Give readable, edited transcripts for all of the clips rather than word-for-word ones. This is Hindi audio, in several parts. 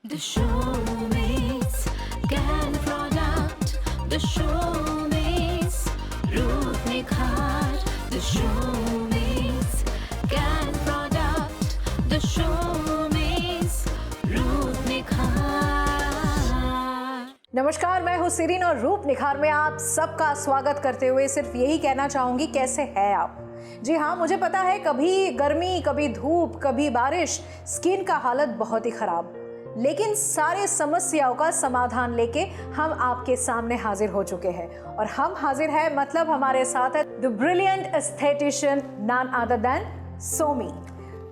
The showmates can product. The showmates Ruth Nikhar. The showmates can product. The showmates Ruth Nikhar. नमस्कार, मैं हूँ सिरीन और रूप निखार में आप सबका स्वागत करते हुए सिर्फ यही कहना चाहूँगी, कैसे हैं आप। जी हाँ, मुझे पता है कभी गर्मी, कभी धूप, कभी बारिश, स्किन का हालत बहुत ही ख़राब, लेकिन सारे समस्याओं का समाधान लेके हम आपके सामने हाजिर हो चुके हैं। और हम हाजिर हैं मतलब हमारे साथ है the brilliant aesthetician none other than Somi.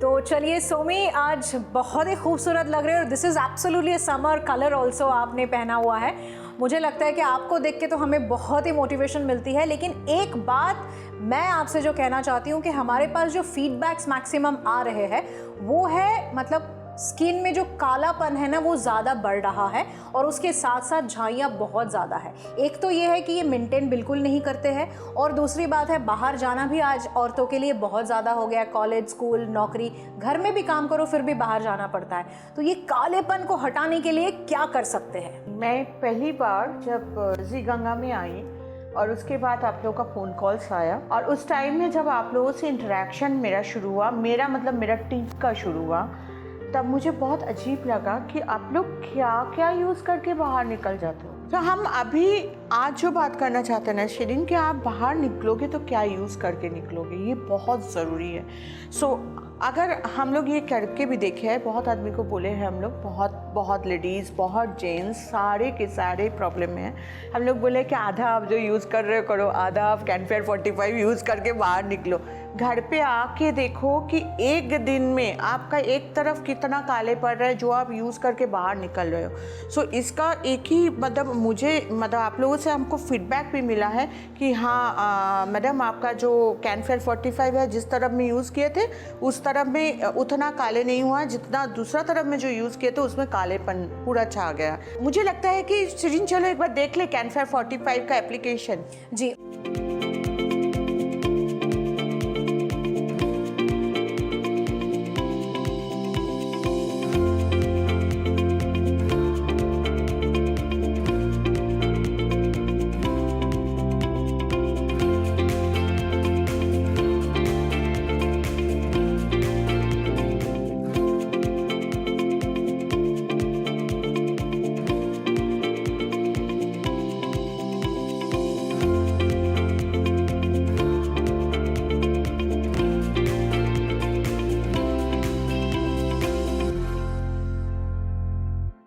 तो चलिए सोमी, आज बहुत ही खूबसूरत लग रहे हो। This is absolutely summer colour also आपने पहना हुआ है। मुझे लगता है कि आपको देख के तो हमें बहुत ही मोटिवेशन मिलती है। लेकिन एक बात मैं आपसे जो कहना चाहती हूँ कि हमारे पास जो फीडबैक्स मैक्सिमम आ रहे हैं वो है, मतलब स्किन में जो कालापन है ना वो ज़्यादा बढ़ रहा है और उसके साथ साथ झाइयाँ बहुत ज़्यादा है। एक तो ये है कि ये मेंटेन बिल्कुल नहीं करते हैं, और दूसरी बात है बाहर जाना भी आज औरतों के लिए बहुत ज़्यादा हो गया। कॉलेज, स्कूल, नौकरी, घर में भी काम करो फिर भी बाहर जाना पड़ता है। तो ये कालेपन को हटाने के लिए क्या कर सकते हैं? मैं पहली बार जब जी गंगा में आई और उसके बाद आप लोगों का फ़ोन कॉल्स आया, और उस टाइम में जब आप लोगों से इंटरेक्शन मेरा शुरू हुआ, मेरा टीम का शुरू हुआ, तब मुझे बहुत अजीब लगा कि आप लोग क्या क्या यूज़ करके बाहर निकल जाते हो। तो हम अभी आज जो बात करना चाहते हैं ना शिरीन, कि आप बाहर निकलोगे तो क्या यूज़ करके निकलोगे, ये बहुत ज़रूरी है। अगर हम लोग ये करके भी देखे हैं, बहुत आदमी को बोले हैं हम लोग, बहुत लेडीज़, बहुत जेंट्स, सारे के सारे प्रॉब्लम में हैं। हम लोग बोले कि आधा आप जो यूज़ कर रहे हो करो, आधा आप कैनफेयर 45 यूज़ करके बाहर निकलो। घर पे आके देखो कि एक दिन में आपका एक तरफ कितना काले पड़ रहा है जो आप यूज़ करके बाहर निकल रहे हो। इसका एक ही मतलब आप लोगों से हमको फीडबैक भी मिला है कि हाँ मैडम, आपका जो कैनफेयर 45 है जिस तरफ में यूज़ किए थे उस तरफ में उतना काले नहीं हुआ जितना दूसरा तरफ में जो यूज़ किए थे उसमें कालेपन पूरा छा गया। मुझे लगता है कि शिरीन चलो एक बार देख ले कैनफेयर 45 का एप्लीकेशन। जी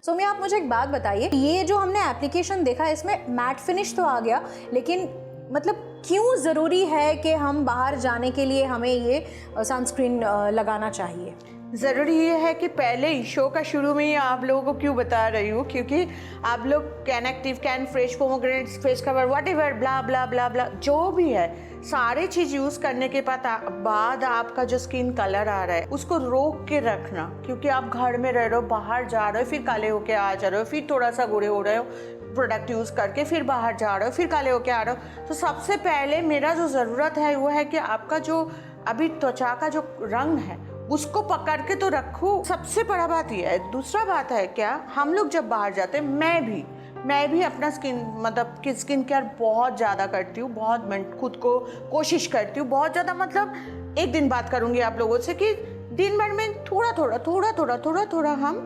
सोमी, आप मुझे एक बात बताइए, ये जो हमने एप्लीकेशन देखा इसमें मैट फिनिश तो आ गया, लेकिन मतलब क्यों ज़रूरी है कि हम बाहर जाने के लिए हमें ये सनस्क्रीन लगाना चाहिए? ज़रूरी ये है कि पहले शो का शुरू में ही आप लोगों को क्यों बता रही हूँ, क्योंकि आप लोग can active, can fresh, pomegranate face cover, whatever, blah blah blah blah जो भी है, सारे चीज़ यूज़ करने के बाद आपका जो स्किन कलर आ रहा है उसको रोक के रखना। क्योंकि आप घर में रह रहे हो, बाहर जा रहे हो, फिर काले होके आ जा रहे हो, फिर थोड़ा सा गोरे हो रहे हो प्रोडक्ट यूज़ करके, फिर बाहर जा रहे हो, फिर काले होके आ रहे हो। तो सबसे पहले मेरा जो ज़रूरत है वो है कि आपका जो अभी त्वचा का जो रंग है उसको पकड़ के तो रखो। सबसे बड़ा बात यह है। दूसरा बात है क्या, हम लोग जब बाहर जाते हैं, मैं भी अपना स्किन केयर बहुत ज़्यादा करती हूँ, खुद को कोशिश करती हूँ बहुत ज़्यादा। मतलब एक दिन बात करूँगी आप लोगों से कि दिन भर में थोड़ा थोड़ा हम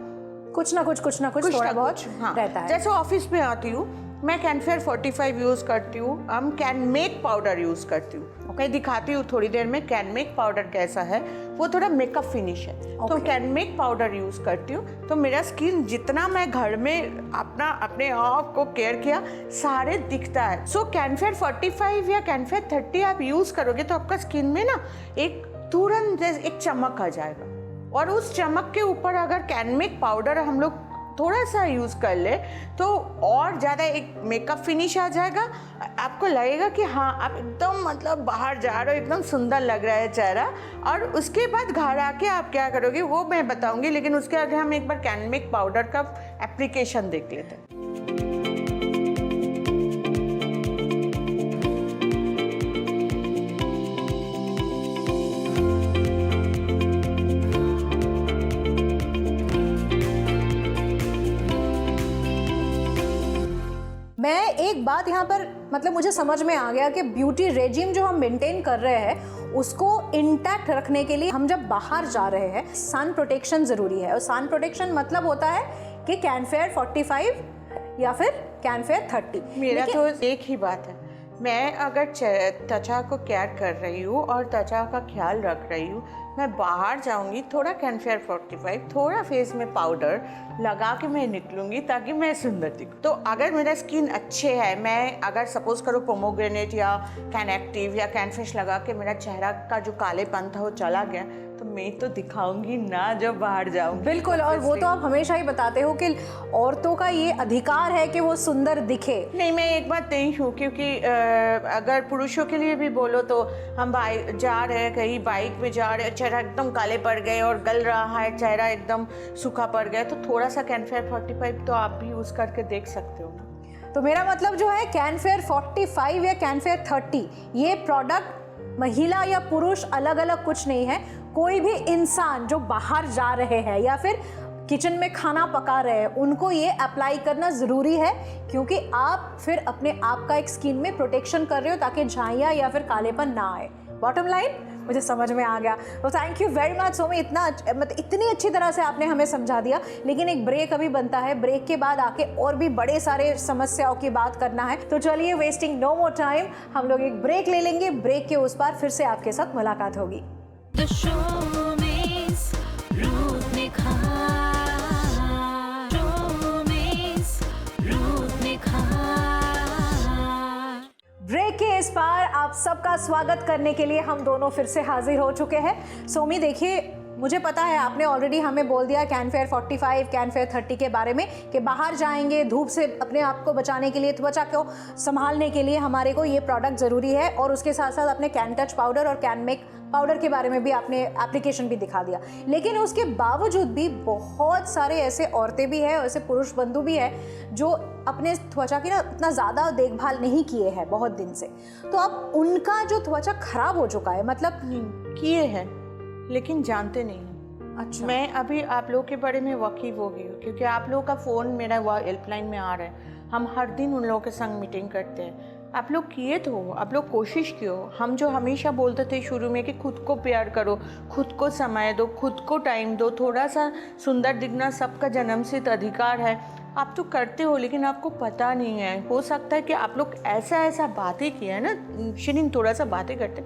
कुछ ना कुछ थोड़ा बहुत रहता है। जैसे ऑफिस में आती हूँ मैं कैनफेयर 45 यूज़ करती हूँ, हम कैन मेक पाउडर यूज़ करती हूँ। ओके, दिखाती हूँ थोड़ी देर में कैन मेक पाउडर कैसा है, वो थोड़ा मेकअप फिनिश है। तो कैन मेक पाउडर यूज़ करती हूँ, तो मेरा स्किन जितना मैं घर में अपने आप को केयर किया सारे दिखता है। कैनफेयर 45 या कैनफेयर 30 आप यूज़ करोगे तो आपका स्किन में ना एक तुरंत एक चमक आ जाएगा, और उस चमक के ऊपर अगर कैन मेक पाउडर हम लोग थोड़ा सा यूज़ कर ले तो और ज़्यादा एक मेकअप फिनिश आ जाएगा। आपको लगेगा कि हाँ आप एकदम मतलब बाहर जा रहे हो, एकदम सुंदर लग रहा है चेहरा। और उसके बाद घर आके आप क्या करोगे वो मैं बताऊंगी, लेकिन उसके आगे हम एक बार कैन मेक पाउडर का एप्लीकेशन देख लेते हैं। एक बात यहाँ पर मतलब मुझे समझ में आ गया कि ब्यूटी रेजिम जो हम मेंटेन कर रहे हैं उसको इंटैक्ट रखने के लिए हम जब बाहर जा रहे हैं सन प्रोटेक्शन ज़रूरी है। और सन प्रोटेक्शन मतलब होता है कि कैनफेयर 45 या फिर कैनफेयर 30। मेरा तो एक ही बात है, मैं अगर त्वचा को केयर कर रही हूँ और त्वचा का ख्याल रख रही हूँ, मैं बाहर जाऊंगी थोड़ा कैनफेयर 45 थोड़ा फेस में पाउडर लगा के मैं निकलूंगी ताकि मैं सुंदर दिखूं। तो अगर मेरा स्किन अच्छे है, मैं अगर सपोज करो पोमोग्रेनेट या कैन एक्टिव या कैनफिश लगा के मेरा चेहरा का जो कालेपन था वो चला गया, तो मैं तो दिखाऊंगी ना जब बाहर जाऊंगी। बिल्कुल, और वो तो आप हमेशा ही बताते हो कि औरतों का ये अधिकार है कि वो सुंदर दिखे। नहीं, मैं एक बात नहीं हूँ, क्योंकि अगर पुरुषों के लिए भी बोलो तो हम जा रहे हैं कहीं बाइक में जा रहे हैं, चेहरा एकदम काले पड़ गए और गल रहा है, चेहरा एकदम सूखा पड़ गया, तो थोड़ा सा कैनफेयर 45 तो आप भी यूज़ करके देख सकते हो ना। तो मेरा मतलब जो है कैनफेयर 45 या कैनफेयर 30 ये प्रोडक्ट महिला या पुरुष अलग अलग कुछ नहीं है, कोई भी इंसान जो बाहर जा रहे हैं या फिर किचन में खाना पका रहे हैं उनको ये अप्लाई करना ज़रूरी है, क्योंकि आप फिर अपने आप का एक स्किन में प्रोटेक्शन कर रहे हो ताकि झाइयाँ या फिर कालेपन ना आए। बॉटम लाइन मुझे समझ में आ गया। तो thank you very much Somi, इतनी अच्छी तरह से आपने हमें समझा दिया। लेकिन एक ब्रेक अभी बनता है, ब्रेक के बाद आके और भी बड़े सारे समस्याओं की बात करना है। तो चलिए वेस्टिंग नो मोर टाइम, हम लोग एक ब्रेक ले लेंगे, ब्रेक के उस पार फिर से आपके साथ मुलाकात होगी। The showbiz रूप निखार, showbiz रूप निखार। ब्रेक के इस पार आप सबका स्वागत करने के लिए हम दोनों फिर से हाजिर हो चुके हैं। सोमी देखिए, मुझे पता है आपने ऑलरेडी हमें बोल दिया कैनफेयर 45 कैनफेयर 30 के बारे में कि बाहर जाएंगे धूप से अपने आप को बचाने के लिए, त्वचा को संभालने के लिए हमारे को ये प्रोडक्ट ज़रूरी है। और उसके साथ साथ अपने कैन टच पाउडर और कैन मेक पाउडर के बारे में भी आपने एप्लीकेशन भी दिखा दिया। लेकिन उसके बावजूद भी बहुत सारे ऐसे औरतें भी हैं, ऐसे पुरुष बंधु भी हैं जो अपने त्वचा की ना इतना ज़्यादा देखभाल नहीं किए हैं बहुत दिन से। तो अब उनका जो त्वचा खराब हो चुका है, मतलब किए हैं लेकिन जानते नहीं हैं। अच्छा, मैं अभी आप लोगों के बारे में वाकिफ हो गई हूँ, क्योंकि आप लोगों का फ़ोन मेरा हेल्पलाइन में आ रहा है। हम हर दिन उन लोगों के संग मीटिंग करते हैं। आप लोग किए तो हो, आप लोग कोशिश किए हो। हम जो हमेशा बोलते थे शुरू में कि खुद को प्यार करो, खुद को समय दो, खुद को टाइम दो, थोड़ा सा सुंदर दिखना सबका जन्मसिद्ध अधिकार है। आप तो करते हो लेकिन आपको पता नहीं है। हो सकता है कि आप लोग ऐसा बातें किया है ना शिरीन, थोड़ा सा बातें करते,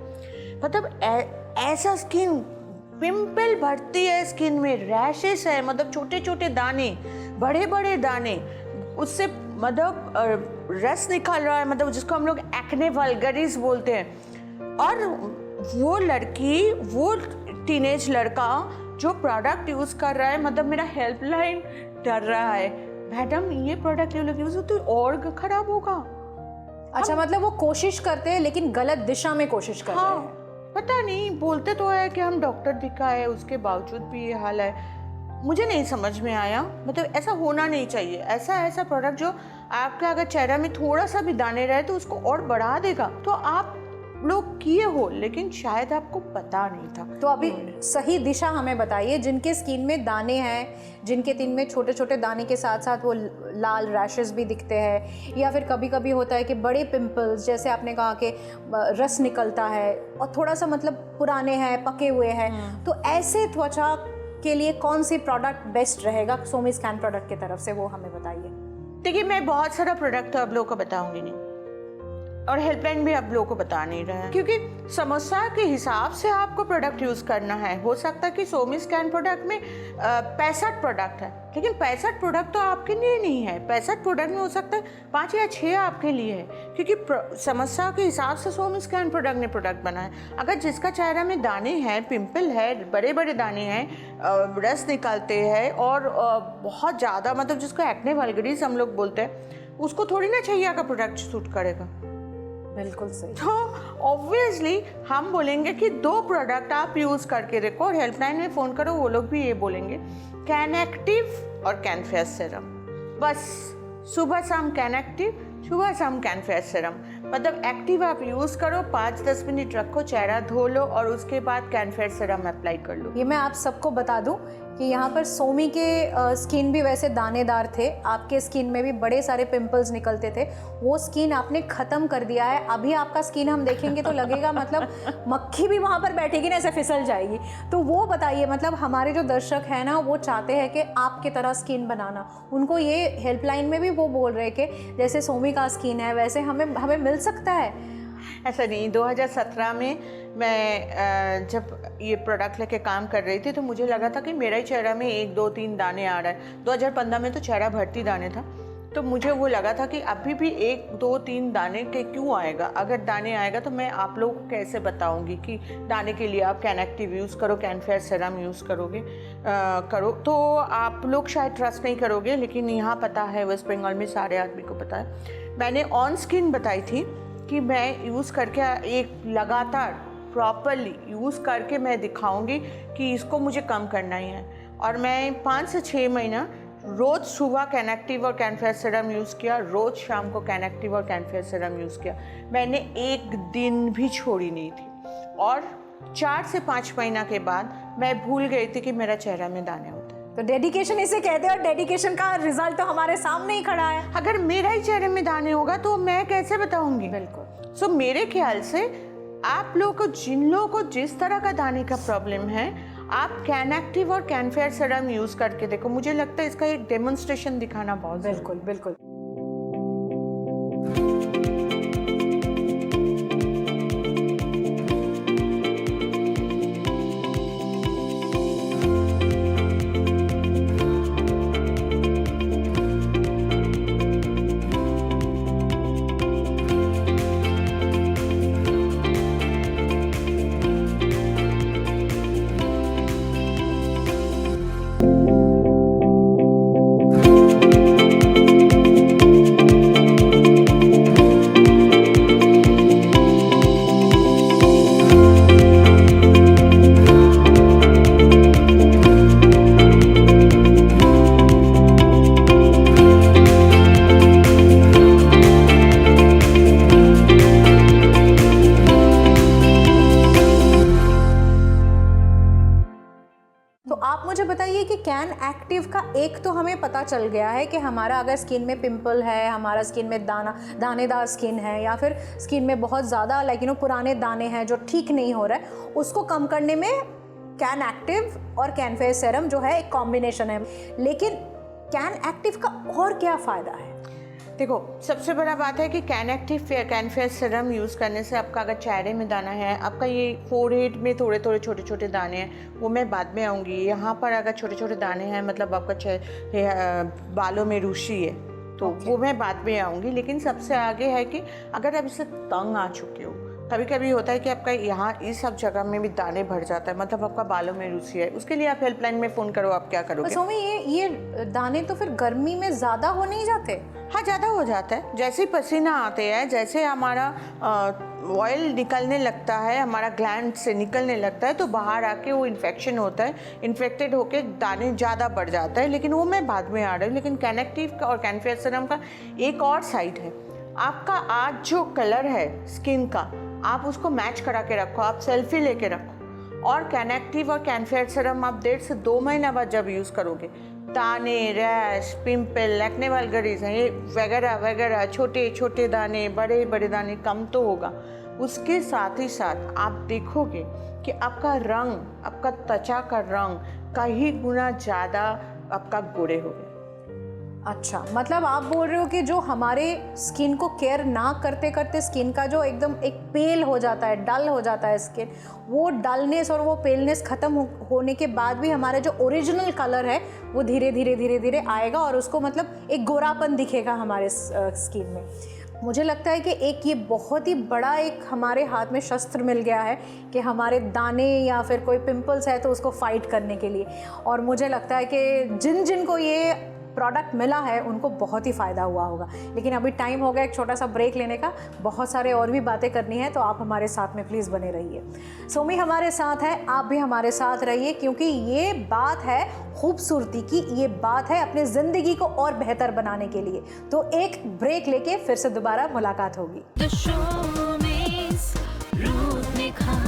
मतलब ऐसा स्किन पिंपल भरती है, स्किन में रैशेस है, मतलब छोटे छोटे दाने, बड़े बड़े दाने, उससे मतलब रस निकल रहा है, मतलब जिसको हम लोग एक्ने वल्गरिस बोलते हैं। और वो लड़की, वो टीनेज लड़का जो प्रोडक्ट यूज़ कर रहा है, मतलब मेरा हेल्पलाइन डर रहा है, मैडम ये प्रोडक्ट यूज़ तो और ख़राब होगा। अच्छा, मतलब वो कोशिश करते हैं लेकिन गलत दिशा में कोशिश कर रहे हैं। पता नहीं, बोलते तो है कि हम डॉक्टर दिखाए, उसके बावजूद भी ये हाल है। मुझे नहीं समझ में आया, मतलब ऐसा होना नहीं चाहिए। ऐसा प्रोडक्ट जो आपका अगर चेहरा में थोड़ा सा भी दाने रहे तो उसको और बढ़ा देगा। तो आप लोग किए हो लेकिन शायद आपको पता नहीं था। तो अभी सही दिशा हमें बताइए। जिनके स्किन में दाने हैं, जिनके दिन में छोटे छोटे दाने के साथ साथ वो लाल रैशेस भी दिखते हैं, या फिर कभी कभी होता है कि बड़े पिंपल्स, जैसे आपने कहा कि रस निकलता है और थोड़ा सा मतलब पुराने हैं, पके हुए हैं, तो ऐसे त्वचा के लिए कौन सी प्रोडक्ट बेस्ट रहेगा सोमी स्कैन प्रोडक्ट की तरफ से, वो हमें बताइए। देखिए, मैं बहुत सारा प्रोडक्ट तो आप लोगों को बताऊंगी नहीं, और हेल्पलाइन भी आप लोगों को बता नहीं रहा है, क्योंकि समस्या के हिसाब से आपको प्रोडक्ट यूज़ करना है। हो सकता है कि सोमी स्कैन प्रोडक्ट में 65 प्रोडक्ट है, लेकिन 65 प्रोडक्ट तो आपके लिए नहीं है। 65 प्रोडक्ट में हो सकता है 5 या 6 आपके लिए है, क्योंकि समस्या के हिसाब से सोमी स्कैन प्रोडक्ट ने प्रोडक्ट बनाया। अगर जिसका चेहरा में दाने हैं, पिंपल है, बड़े बड़े दाने हैं, रस निकलते हैं और बहुत ज़्यादा, मतलब जिसको एक्ने वल्गरिस हम लोग बोलते हैं, उसको थोड़ी ना चाहिए का प्रोडक्ट सूट करेगा। बिल्कुल सही। तो ऑब्वियसली हम बोलेंगे कि 2 प्रोडक्ट आप यूज़ करके देखो, और हेल्पलाइन में फ़ोन करो, वो लोग भी ये बोलेंगे, कैन एक्टिव और कैन फेयर सीरम। बस सुबह शाम कैन एक्टिव, सुबह शाम कैन फेयर सीरम। मतलब एक्टिव आप यूज़ करो, 5-10 मिनट रखो, चेहरा धो लो और उसके बाद कैनफेयर सीरम अप्लाई कर लो। ये मैं आप सबको बता दूं कि यहाँ पर सोमी के स्किन भी वैसे दानेदार थे, आपके स्किन में भी बड़े सारे पिंपल्स निकलते थे, वो स्किन आपने ख़त्म कर दिया है। अभी आपका स्किन हम देखेंगे तो लगेगा मतलब मक्खी भी वहाँ पर बैठेगी ना ऐसे फिसल जाएगी। तो वो बताइए, मतलब हमारे जो दर्शक हैं ना वो चाहते हैं कि आपकी तरह स्किन बनाना, उनको ये हेल्पलाइन में भी वो बोल रहे कि जैसे सोमी का स्किन है वैसे हमें मिल सकता है। ऐसा नहीं, 2017 में मैं जब ये प्रोडक्ट लेके काम कर रही थी तो मुझे लगा था कि मेरा ही चेहरा में 1-2-3 दाने आ रहा है। 2015 में तो चेहरा भरती दाने था, तो मुझे वो लगा था कि अभी भी 1-2-3 दाने के क्यों आएगा। अगर दाने आएगा तो मैं आप लोगों को कैसे बताऊंगी कि दाने के लिए आप कैन एक्टिव यूज़ करो, कैनफेयर सीरम यूज़ करो, तो आप लोग शायद ट्रस्ट नहीं करोगे, लेकिन यहाँ पता है, वेस्ट बंगाल में सारे आदमी को पता है। मैंने ऑन स्किन बताई थी कि मैं यूज़ करके एक लगातार प्रॉपरली यूज़ करके मैं दिखाऊंगी कि इसको मुझे कम करना ही है। और मैं 5 से 6 महीना रोज़ सुबह कैन एक्टिव और कैनफेयर सीरम यूज़ किया, रोज़ शाम को कैन एक्टिव और कैनफेयर सीरम यूज़ किया। मैंने एक दिन भी छोड़ी नहीं थी। और 4 से 5 महीना के बाद मैं भूल गई थी कि मेरा चेहरा में दाने होते हैं। तो डेडिकेशन इसे कहते हैं, और डेडिकेशन का रिजल्ट तो हमारे सामने ही खड़ा है। अगर मेरा ही चेहरे में दाने होगा तो मैं कैसे बताऊंगी। बिल्कुल। सो मेरे ख्याल से आप लोगों को, जिन लोगों को जिस तरह का दाने का प्रॉब्लम है, आप कैन एक्टिव और कैनफेयर सीरम यूज़ करके देखो। मुझे लगता है इसका एक डेमोन्स्ट्रेशन दिखाना बहुत बिल्कुल बिल्कुल। मुझे बताइए कि कैन एक्टिव का एक तो हमें पता चल गया है कि हमारा अगर स्किन में पिंपल है, हमारा स्किन में दानेदार स्किन है, या फिर स्किन में बहुत ज़्यादा पुराने दाने हैं जो ठीक नहीं हो रहा है, उसको कम करने में कैन एक्टिव और कैनफेयर सीरम जो है एक कॉम्बिनेशन है। लेकिन कैन एक्टिव का और क्या फ़ायदा है? देखो, सबसे बड़ा बात है कि कैन एक्टिव कैनफेयर सीरम यूज़ करने से आपका अगर चेहरे में दाना है, आपका ये फोरहेड में थोड़े थोड़े छोटे छोटे दाने हैं, वो मैं बाद में आऊँगी। यहाँ पर अगर छोटे छोटे दाने हैं, मतलब आपका बालों में रुसी है, तो वो मैं बाद में आऊँगी। लेकिन सबसे आगे है कि अगर आप इससे तंग आ चुके हो, कभी कभी होता है कि आपका यहाँ इस सब जगह में भी दाने भर जाता है, मतलब आपका बालों में रुसी है, उसके लिए आप हेल्पलाइन में फ़ोन करो। आप क्या करोगे? सोमी, ये दाने तो फिर गर्मी में ज़्यादा हो नहीं जाते? हाँ, ज़्यादा हो जाता है। जैसे ही पसीना आते हैं, जैसे हमारा ऑयल निकलने लगता है, हमारा ग्लैंड से निकलने लगता है, तो बाहर आके वो इन्फेक्शन होता है, इन्फेक्टेड होके दाने ज़्यादा बढ़ जाता है। लेकिन वो मैं बाद में आ रही हूँ। लेकिन कैन एक्टिव का और कैनफेयर सीरम का एक और साइड है, आपका आज जो कलर है स्किन का, आप उसको मैच करा के रखो, आप सेल्फी लेके रखो। और कैन एक्टिव और कैनफेयर सीरम आप 1.5 से 2 महीना बाद जब यूज़ करोगे, दाने, रैश, पिंपल, एक्ने वल्गरिस हैं, ये वगैरह वगैरह, छोटे छोटे दाने, बड़े बड़े दाने कम तो होगा। उसके साथ ही साथ आप देखोगे कि आपका रंग, आपका त्वचा का रंग कई गुना ज़्यादा आपका गोरे हो गए। अच्छा, मतलब आप बोल रहे हो कि जो हमारे स्किन को केयर ना करते करते स्किन का जो एकदम एक पेल हो जाता है, डल हो जाता है स्किन, वो डलनेस और वो पेलनेस ख़त्म होने के बाद भी हमारा जो ओरिजिनल कलर है वो धीरे धीरे धीरे धीरे आएगा और उसको मतलब एक गोरापन दिखेगा हमारे स्किन में। मुझे लगता है कि एक ये बहुत ही बड़ा एक हमारे हाथ में शस्त्र मिल गया है कि हमारे दाने या फिर कोई पिंपल्स है तो उसको फाइट करने के लिए। और मुझे लगता है कि जिन जिन को ये प्रोडक्ट मिला है उनको बहुत ही फ़ायदा हुआ होगा। लेकिन अभी टाइम हो गया एक छोटा सा ब्रेक लेने का, बहुत सारे और भी बातें करनी है, तो आप हमारे साथ में प्लीज़ बने रहिए। सोमी हमारे साथ है, आप भी हमारे साथ रहिए, क्योंकि ये बात है खूबसूरती की, ये बात है अपने ज़िंदगी को और बेहतर बनाने के लिए। तो एक ब्रेक लेके फिर से दोबारा मुलाकात होगी। The showbiz रूप निखार,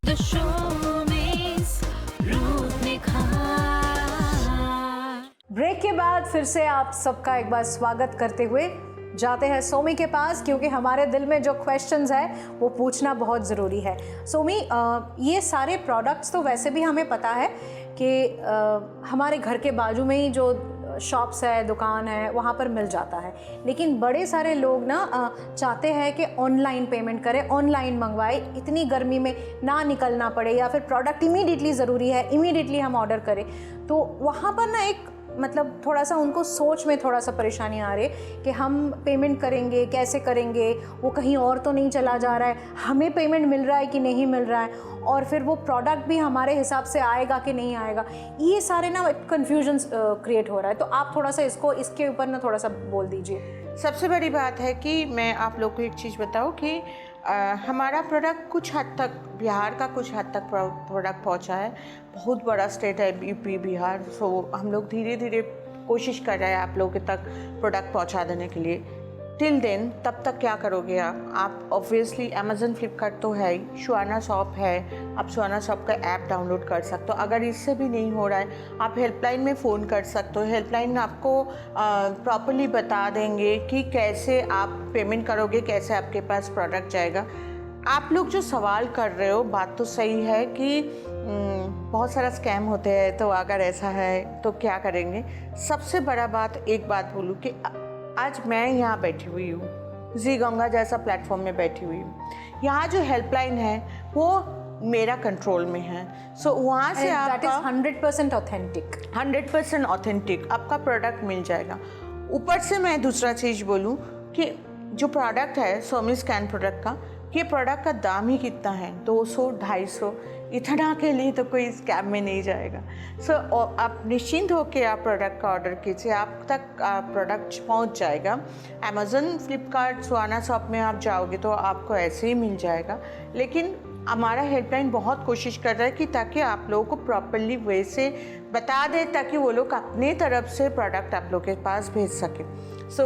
The showbiz रूप निखार। ब्रेक के बाद फिर से आप सबका एक बार स्वागत करते हुए जाते हैं सोमी के पास, क्योंकि हमारे दिल में जो क्वेश्चंस है वो पूछना बहुत ज़रूरी है। सोमी, ये सारे प्रोडक्ट्स तो वैसे भी हमें पता है कि हमारे घर के बाजू में ही जो शॉप्स है, दुकान है, वहाँ पर मिल जाता है, लेकिन बड़े सारे लोग ना चाहते हैं कि ऑनलाइन पेमेंट करें, ऑनलाइन मंगवाए, इतनी गर्मी में ना निकलना पड़े, या फिर प्रोडक्ट इमीडिएटली ज़रूरी है, इमीडिएटली हम ऑर्डर करें। तो वहाँ पर ना एक मतलब थोड़ा सा उनको सोच में थोड़ा सा परेशानी आ रही है कि हम पेमेंट करेंगे कैसे करेंगे, वो कहीं और तो नहीं चला जा रहा है, हमें पेमेंट मिल रहा है कि नहीं मिल रहा है, और फिर वो प्रोडक्ट भी हमारे हिसाब से आएगा कि नहीं आएगा। ये सारे ना कन्फ्यूजन क्रिएट हो रहा है। तो आप थोड़ा सा इसके ऊपर ना थोड़ा सा बोल दीजिए। सबसे बड़ी बात है कि मैं आप लोग को एक चीज़ बताऊं कि हमारा प्रोडक्ट कुछ हद तक, बिहार का कुछ हद तक प्रोडक्ट पहुंचा है। बहुत बड़ा स्टेट है यूपी बिहार, सो हम लोग धीरे धीरे कोशिश कर रहे हैं आप लोगों के तक प्रोडक्ट पहुंचा देने के लिए। टिल देन, तब तक क्या करोगे आप ऑब्वियसली अमेज़न, फ्लिपकार्ट तो है ही, सुहाना शॉप है, आप सुहाना शॉप का ऐप डाउनलोड कर सकते हो। अगर इससे भी नहीं हो रहा है, आप हेल्पलाइन में फ़ोन कर सकते हो। हेल्पलाइन आपको प्रॉपर्ली बता देंगे कि कैसे आप पेमेंट करोगे, कैसे आपके पास प्रोडक्ट जाएगा। आप लोग जो सवाल कर रहे हो, बात तो सही है कि बहुत सारा स्कैम होते हैं, तो अगर ऐसा है तो क्या करेंगे। सबसे बड़ा बात, एक बात बोलूँ कि आज मैं यहाँ बैठी हुई हूँ, जी गंगा जैसा प्लेटफॉर्म में बैठी हुई हूँ। यहाँ जो हेल्पलाइन है वो मेरा कंट्रोल में है, सो वहाँ से आपका 100% ऑथेंटिक, 100% ऑथेंटिक आपका प्रोडक्ट मिल जाएगा। ऊपर से मैं दूसरा चीज़ बोलूँ कि जो प्रोडक्ट है सोमी स्कैन प्रोडक्ट का, ये प्रोडक्ट का दाम ही कितना है, 200-250, इतना के लिए तो कोई स्कैम में नहीं जाएगा। सो आप निश्चिंत होकर आप प्रोडक्ट का ऑर्डर कीजिए, आप तक प्रोडक्ट पहुंच जाएगा। अमेज़न, फ्लिपकार्ट, सुहाना शॉप में आप जाओगे तो आपको ऐसे ही मिल जाएगा। लेकिन हमारा हेल्पलाइन बहुत कोशिश कर रहा है कि ताकि आप लोगों को प्रॉपरली वैसे बता दे, ताकि वो लोग अपने तरफ से प्रोडक्ट आप लोग के पास भेज सकें। सो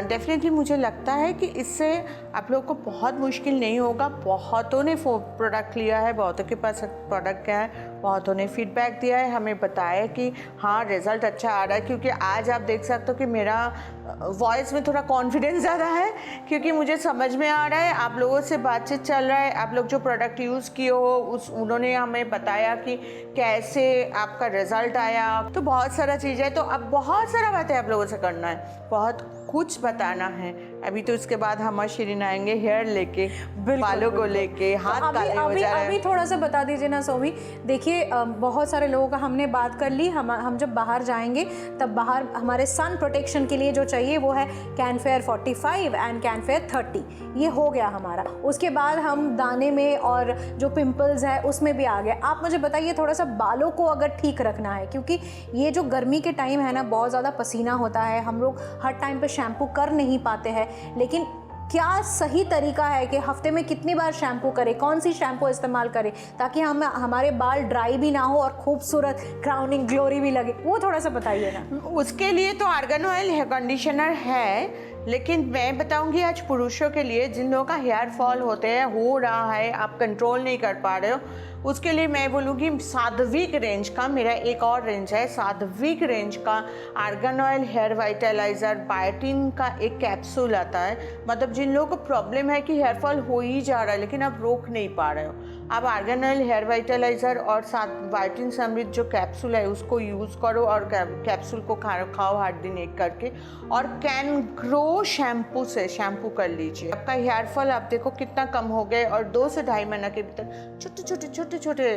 डेफिनेटली मुझे लगता है कि इससे आप लोग को बहुत मुश्किल नहीं होगा। बहुतों ने प्रोडक्ट लिया है, बहुतों के पास प्रोडक्ट गया है, बहुतों ने फीडबैक दिया है, हमें बताया कि हाँ रिज़ल्ट अच्छा आ रहा है। क्योंकि आज आप देख सकते हो कि मेरा वॉइस में थोड़ा कॉन्फिडेंस ज़्यादा है, क्योंकि मुझे समझ में आ रहा है, आप लोगों से बातचीत चल रहा है, आप लोग जो प्रोडक्ट यूज़ किए हो उन्होंने हमें बताया कि कैसे आपका रिज़ल्ट आया। तो बहुत सारा चीज़ है, तो अब बहुत सारा बातें आप लोगों से करना है, बहुत कुछ बताना है। अभी तो इसके बाद हम शिरीन आएंगे हेयर लेके, बालों को लेके, हाथ काले हो जा रहे हैं। अभी थोड़ा सा बता दीजिए ना सोमी। देखिए बहुत सारे लोगों का हमने बात कर ली, हम जब बाहर जाएंगे तब बाहर हमारे सन प्रोटेक्शन के लिए जो चाहिए वो है कैनफेयर 45 एंड कैनफेयर 30, ये हो गया हमारा। उसके बाद हम दाने में और जो पिंपल्स है उसमें भी आ गया। आप मुझे बताइए थोड़ा सा बालों को अगर ठीक रखना है, क्योंकि ये जो गर्मी के टाइम है ना, बहुत ज़्यादा पसीना होता है, हम लोग हर टाइम पे शैम्पू कर नहीं पाते हैं। लेकिन क्या सही तरीका है कि हफ्ते में कितनी बार शैम्पू करें, कौन सी शैम्पू इस्तेमाल करें ताकि हमारे बाल ड्राई भी ना हो और खूबसूरत क्राउनिंग ग्लोरी भी लगे, वो थोड़ा सा बताइए ना। उसके लिए तो आर्गन ऑयल हेयर कंडीशनर है, लेकिन मैं बताऊंगी आज पुरुषों के लिए, जिन लोगों का हेयर फॉल होते हैं, हो रहा है, आप कंट्रोल नहीं कर पा रहे हो, उसके लिए मैं बोलूँगी सात्विक रेंज का, मेरा एक और रेंज है सात्विक रेंज का आर्गन ऑयल हेयर वाइटलाइज़र बायोटिन का एक कैप्सूल आता है। मतलब जिन लोगों को प्रॉब्लम है कि हेयर फॉल हो ही जा रहा है लेकिन आप रोक नहीं पा रहे हो, आप आर्गन ऑयल हेयर वाइटलाइज़र और साथ बायोटिन समृद्ध जो कैप्सूल है उसको यूज़ करो, और कैप्सूल को खाओ हर दिन एक करके, और कैन ग्रो शैम्पू से शैम्पू कर लीजिए। आपका हेयर फॉल आप देखो कितना कम हो गए, और 2 से ढाई महीने के भीतर छोटे छोटे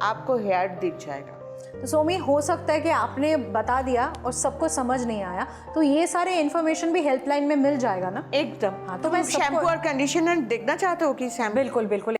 आपको हेयर दिख जाएगा। तो सोमी, हो सकता है कि आपने बता दिया और सबको समझ नहीं आया, तो ये सारे इन्फॉर्मेशन भी हेल्पलाइन में मिल जाएगा ना? एकदम। हाँ, तो मैं शैम्पू और कंडीशनर देखना चाहते हो कि शैम्पू? बिल्कुल बिल्कुल।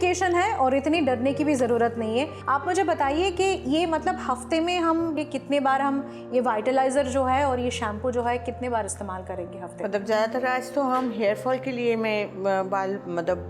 कॉम्प्लिकेशन है और इतनी डरने की भी ज़रूरत नहीं है। आप मुझे बताइए कि ये मतलब हफ्ते में हम ये कितने बार हम ये वाइटलाइज़र जो है और ये शैम्पू जो है कितने बार इस्तेमाल करेंगे हफ्ते में? मतलब ज़्यादातर आज तो हम हेयर फॉल के लिए मैं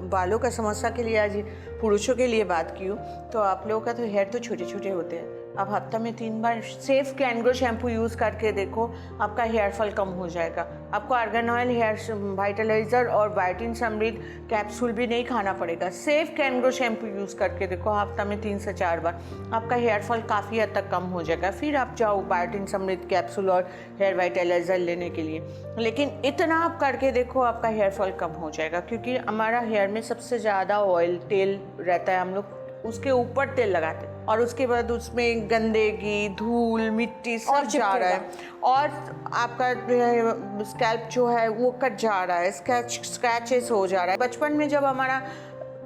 बालों का समस्या के लिए आज पुरुषों के लिए बात की हूँ। तो आप लोगों का तो हेयर तो छोटे छोटे होते हैं, आप हफ्ता में 3 बार सेफ कैनग्रो शैम्पू यूज़ करके देखो, आपका हेयर फॉल कम हो जाएगा। आपको आर्गन ऑयल हेयर वाइटलाइज़र और बायोटिन समृद्ध कैप्सूल भी नहीं खाना पड़ेगा। सेफ कैनग्रो शैम्पू यूज़ करके देखो, हफ्ता में 3 से 4 बार, आपका हेयर फॉल काफ़ी हद तक कम हो जाएगा। फिर आप जाओ बायोटिन समृद्ध कैप्सूल और हेयर वाइटलाइज़र लेने के लिए, लेकिन इतना आप करके देखो, आपका हेयर फॉल कम हो जाएगा। क्योंकि हमारा हेयर में सबसे ज़्यादा ऑयल तेल रहता है, हम लोग उसके ऊपर तेल लगाते हैं और उसके बाद उसमें गंदगी, धूल, मिट्टी सब जा रहा है और आपका स्कैल्प जो है वो कट जा रहा है, स्क्रैचेस हो जा रहा है। बचपन में जब हमारा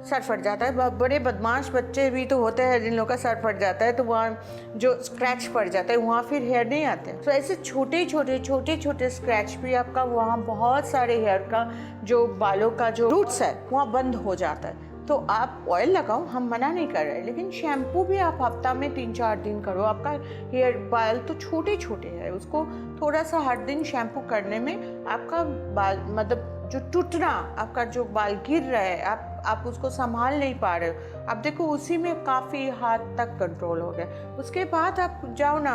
सर फट जाता है, बड़े बदमाश बच्चे भी तो होते हैं जिन लोगों का सर फट जाता है, तो वहाँ जो स्क्रैच पड़ जाता है वहाँ फिर हेयर नहीं आते हैं। तो ऐसे छोटे छोटे स्क्रैच भी आपका वहाँ बहुत सारे हेयर का जो बालों का जो रूट्स है वहाँ बंद हो जाता है। तो आप ऑयल लगाओ, हम मना नहीं कर रहे, लेकिन शैम्पू भी आप हफ्ता में 3-4 दिन करो। आपका हेयर बाल तो छोटे छोटे हैं, उसको थोड़ा सा हर दिन शैम्पू करने में आपका बाल मतलब जो टूटना, आपका जो बाल गिर रहा है, आप उसको संभाल नहीं पा रहे हो, अब देखो उसी में काफ़ी हद तक कंट्रोल हो गया। उसके बाद आप जाओ ना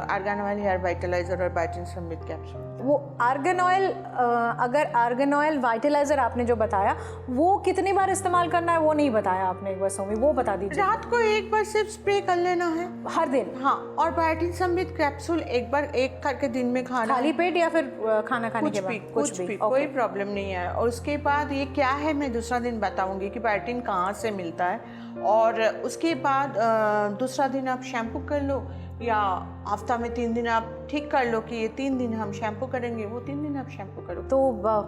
आर्गन ऑयल हेयर वाइटलाइज़र और बायोटिन समृद्ध कैप्सूल। वो आर्गन ऑयल, अगर आर्गन ऑयल वाइटलाइज़र आपने जो बताया वो कितनी बार इस्तेमाल करना है वो नहीं बताया आपने, एक बार सोमी वो बता दीजिए। रात को एक बार सिर्फ स्प्रे कर लेना है हर दिन? हाँ, और बायोटिन समृद्ध कैप्सूल एक करके दिन में खाना, खाली पेट या फिर खाना खाने के बाद? कुछ भी कोई प्रॉब्लम नहीं है। और उसके बाद ये क्या है मैं दूसरा दिन बताऊंगी कि बायोटिन कहाँ से मिलता है। और उसके बाद दूसरा दिन आप शैम्पू कर लो या हफ्ता में 3 दिन आप ठीक कर लो कि ये 3 दिन हम शैम्पू करेंगे, वो 3 दिन आप शैम्पू करो। तो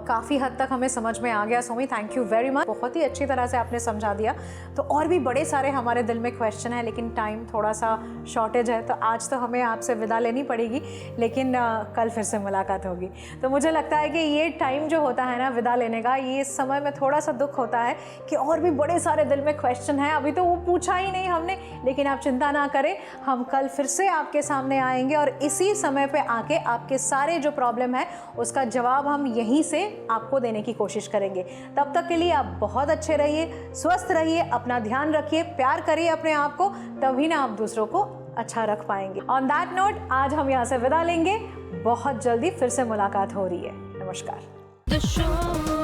काफ़ी हद तक हमें समझ में आ गया Somi, thank you very much, बहुत ही अच्छी तरह से आपने समझा दिया। तो और भी बड़े सारे हमारे दिल में क्वेश्चन है, लेकिन टाइम थोड़ा सा शॉर्टेज है, तो आज तो हमें आपसे विदा लेनी पड़ेगी, लेकिन कल फिर से मुलाकात होगी। तो मुझे लगता है कि ये टाइम जो होता है ना विदा लेने का, ये समय में थोड़ा सा दुख होता है कि और भी बड़े सारे दिल में क्वेश्चन हैं, अभी तो वो पूछा ही नहीं हमने, लेकिन आप चिंता ना करें, हम कल फिर से आपके सामने आएंगे और इसी समय पे आके आपके सारे जो प्रॉब्लम है उसका जवाब हम यहीं से आपको देने की कोशिश करेंगे। तब तक के लिए आप बहुत अच्छे रहिए, स्वस्थ रहिए, अपना ध्यान रखिए, प्यार करिए अपने आप को, तभी ना आप दूसरों को अच्छा रख पाएंगे। ऑन दैट नोट आज हम यहाँ से विदा लेंगे, बहुत जल्दी फिर से मुलाकात हो रही है। नमस्कार। The show